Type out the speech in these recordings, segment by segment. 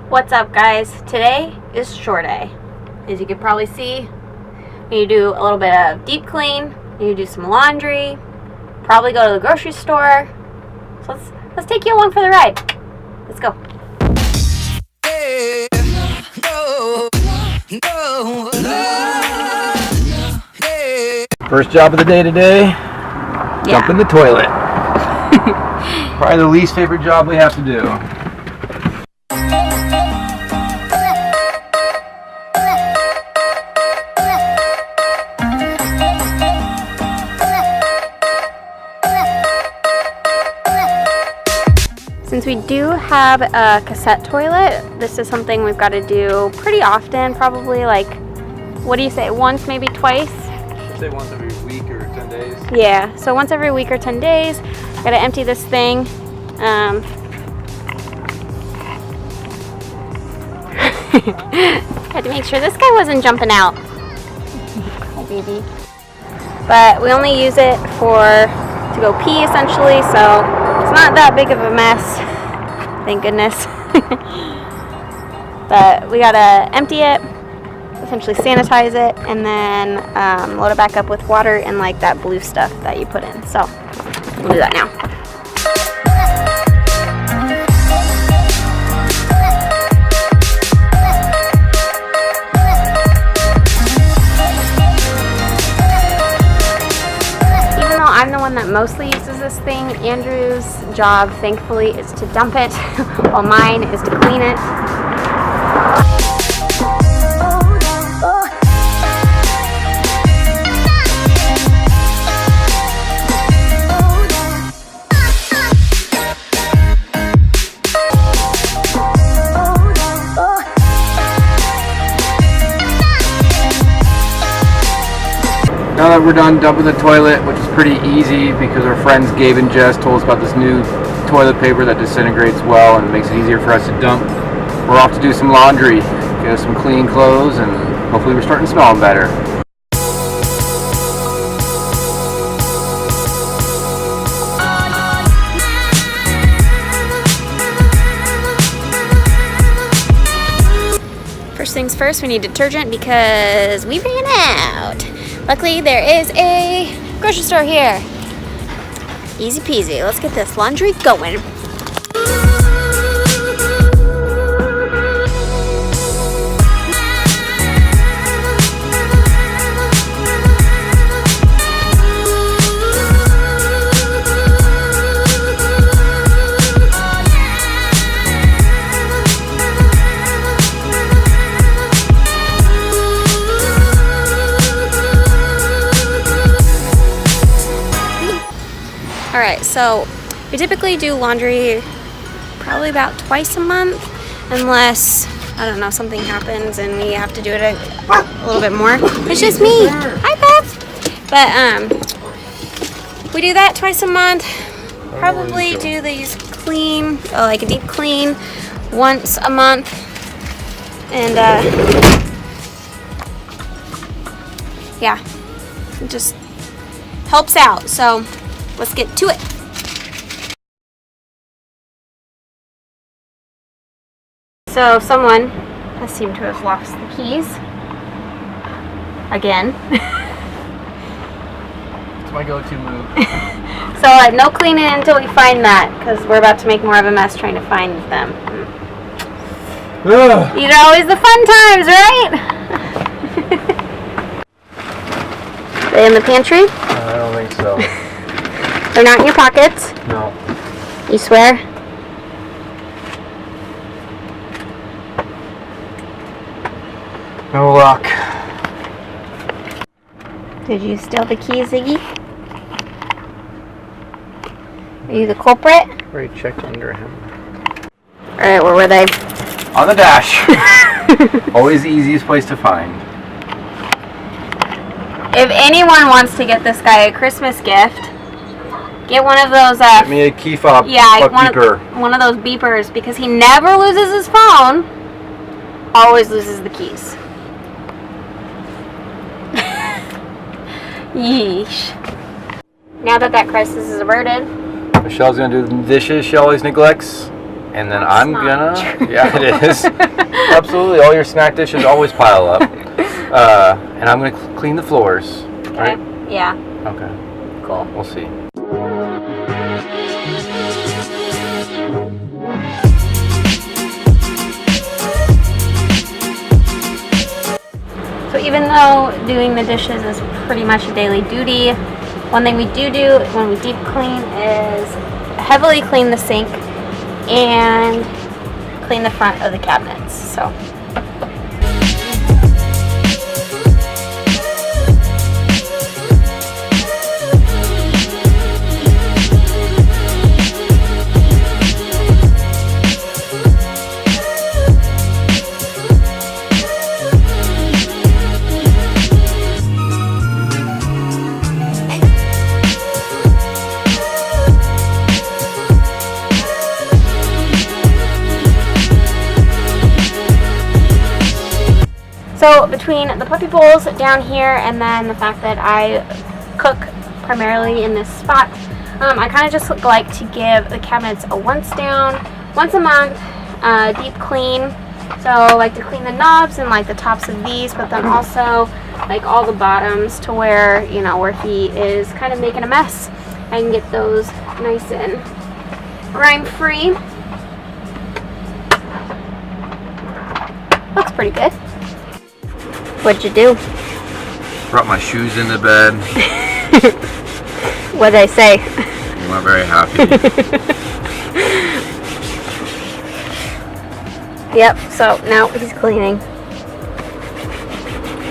What's up, guys? Today is chore day. As you can probably see, you do a little bit of deep clean, you do some laundry, probably go to the grocery store. So let's take you along for the ride. Let's go. First job of the day today, dump in the toilet. Probably the least favorite job we have to do. Since we do have a cassette toilet, this is something we've got to do pretty often, probably like, what do you say, once, maybe twice? I'd say once every week or 10 days. Yeah, so once every week or 10 days, got to empty this thing. Had to make sure this guy wasn't jumping out. Oh, baby. But we only use it to go pee, essentially, so it's not that big of a mess, thank goodness. But we gotta empty it, essentially sanitize it, and then load it back up with water and like that blue stuff that you put in. So we'll do that now. I'm the one that mostly uses this thing. Andrew's job, thankfully, is to dump it, while mine is to clean it. Now that we're done dumping the toilet, which is pretty easy because our friends Gabe and Jess told us about this new toilet paper that disintegrates well and makes it easier for us to dump, we're off to do some laundry, get us some clean clothes, and hopefully we're starting to smell better. First things first, we need detergent because we ran out. Luckily, there is a grocery store here. Easy peasy. Let's get this laundry going. Alright, so we typically do laundry probably about twice a month, unless, I don't know, something happens and we have to do it a little bit more. It's just me. Hi, Beth. But we do that twice a month. Probably do these clean, like a deep clean, once a month. And yeah, it just helps out. So let's get to it. So someone has seemed to have lost the keys again. It's my go-to move. So no cleaning until we find that, because we're about to make more of a mess trying to find them. These are always the fun times, right? They in the pantry? I don't think so. They're not in your pockets? No. You swear? No luck. Did you steal the keys, Ziggy? Are you the culprit? Already checked under him. Alright, where were they? On the dash. Always the easiest place to find. If anyone wants to get this guy a Christmas gift, get one of those. Get me a key fob. Yeah, one of those beepers, because he never loses his phone. Always loses the keys. Yeesh. Now that crisis is averted, Michelle's gonna do the dishes she always neglects, and And then That's I'm not gonna, true. yeah, it is. Absolutely, all your snack dishes always pile up. And I'm gonna clean the floors, Okay. right? Yeah. Okay, Cool. we'll see. So even though doing the dishes is pretty much a daily duty, one thing we do when we deep clean is heavily clean the sink and clean the front of the cabinets. So. So between the puppy bowls down here and then the fact that I cook primarily in this spot, I kind of just like to give the cabinets a once a month deep clean. So I like to clean the knobs and like the tops of these, but then also like all the bottoms to where, you know, where he is kind of making a mess. I can get those nice and grime free. Looks pretty good. What'd you do? Brought my shoes into bed. What'd I say? I'm not very happy. Yep, so now he's cleaning.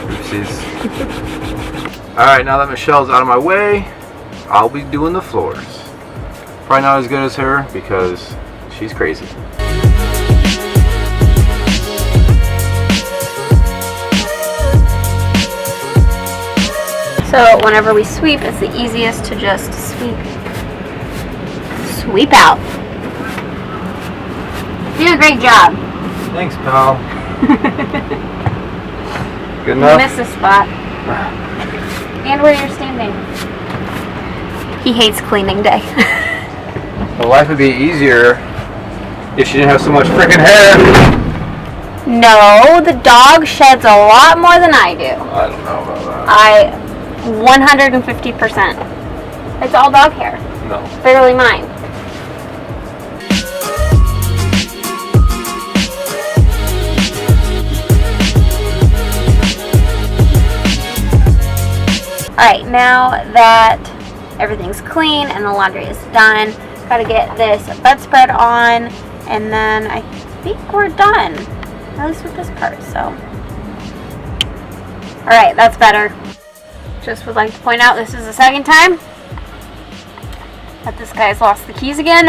Oopsies. Alright, now that Michelle's out of my way, I'll be doing the floors. Probably not as good as her because she's crazy. So whenever we sweep, it's the easiest to just sweep out. Do a great job. Thanks, pal. Good You enough? missed a spot. And where you're standing. He hates cleaning day. Well, life would be easier if she didn't have so much freaking hair. No, the dog sheds a lot more than I do. I don't know about that. 150%. It's all dog hair. No. Barely mine. Alright, now that everything's clean and the laundry is done, gotta get this bedspread on, and then I think we're done. At least with this part, so. Alright, that's better. Just would like to point out this is the second time that this guy's lost the keys again.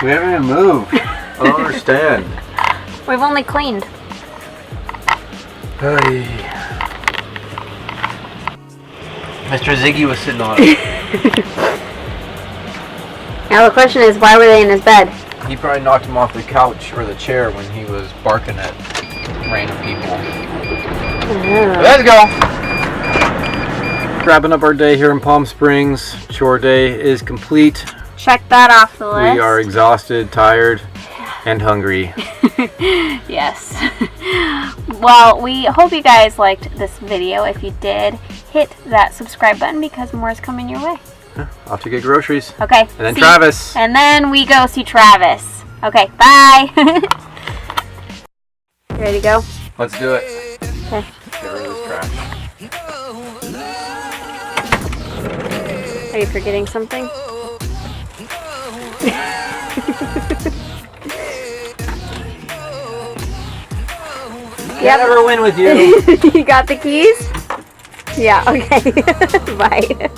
We haven't even moved. I don't understand. We've only cleaned. Hey. Mr. Ziggy was sitting on it. Now the question is, why were they in his bed? He probably knocked him off the couch or the chair when he was barking at random people. Let's go! Wrapping up our day here in Palm Springs. Chore day is complete. Check that off the list. We are exhausted, tired, and hungry. Yes. Well, we hope you guys liked this video. If you did, hit that subscribe button because more is coming your way. Off to get groceries. Okay. And then Travis. And then we go see Travis. Okay, bye. You ready to go? Let's do it. Okay. Get rid of this trash. Are you forgetting something? Can't ever win with you. You got the keys? Yeah, okay. Bye.